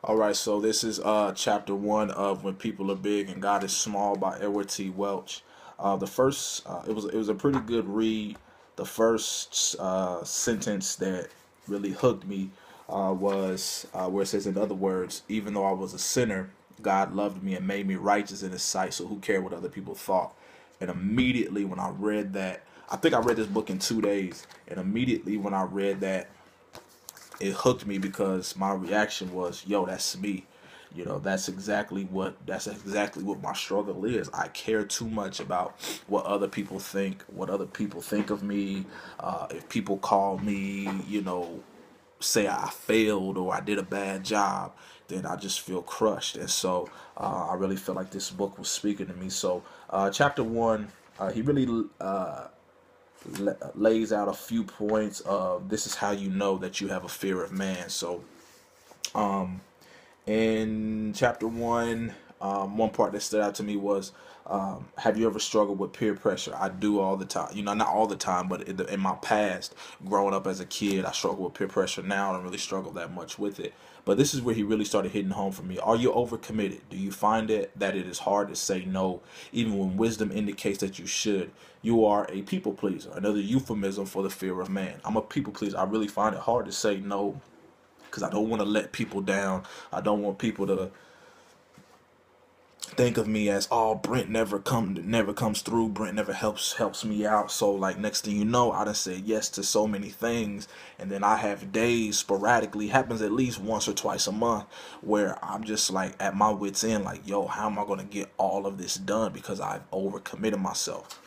All right, so this is chapter one of When People Are Big and God Is Small by Edward T. Welch. The first it was a pretty good read. The first sentence that really hooked me was where it says, in other words, even though I was a sinner, God loved me and made me righteous in His sight. So who cared what other people thought? And immediately when I read that, I think I read this book in 2 days. And immediately when I read that, it hooked me because my reaction was, yo, that's me. That's exactly what my struggle is. I care too much about what other people think, what other people think of me. If people call me, say I failed or I did a bad job, then I just feel crushed. And so I really feel like this book was speaking to me. So chapter one, he really lays out a few points of this is how you know that you have a fear of man. So in chapter one, one part that stood out to me was, have you ever struggled with peer pressure? I do all the time. Not all the time, but in my past, growing up as a kid, I struggle with peer pressure. Now I don't really struggle that much with it. But this is where he really started hitting home for me. Are you overcommitted? Do you find that it is hard to say no, even when wisdom indicates that you should? You are a people pleaser. Another euphemism for the fear of man. I'm a people pleaser. I really find it hard to say no because I don't want to let people down. I don't want people to think of me as, oh, Brent never comes through. Brent never helps me out. So like next thing you know, I done said yes to so many things, and then I have days sporadically, happens at least once or twice a month, where I'm just like at my wit's end, like, yo, how am I gonna get all of this done because I've overcommitted myself?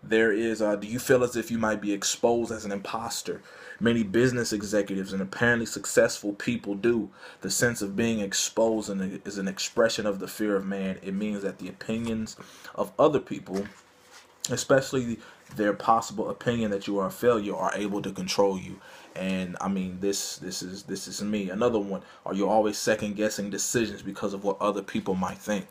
There is, do you feel as if you might be exposed as an imposter? Many business executives and apparently successful people do. The sense of being exposed is an expression of the fear of man. It means that the opinions of other people, especially their possible opinion that you are a failure, are able to control you. And I mean, this is me. Another one. Are you always second guessing decisions because of what other people might think?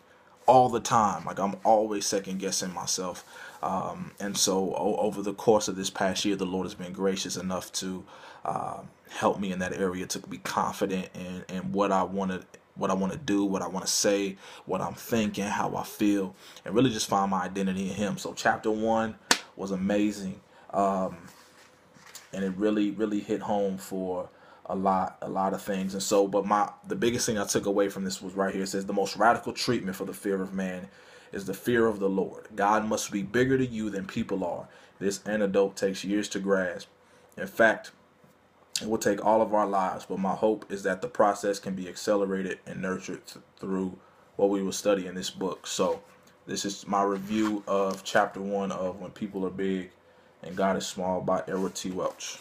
All the time. Like, I'm always second guessing myself. And so over the course of this past year, the Lord has been gracious enough to help me in that area, to be confident in what I want to do, what I want to say, what I'm thinking, how I feel, and really just find my identity in Him. So chapter one was amazing, and it really hit home for a lot of things. And so, but the biggest thing I took away from this was right here. It says the most radical treatment for the fear of man is the fear of the Lord. God must be bigger to you than people are. This antidote takes years to grasp. In fact, it will take all of our lives, but my hope is that the process can be accelerated and nurtured through what we will study in this book. So this is my review of chapter one of When People Are Big and God Is Small by Edward T. Welch.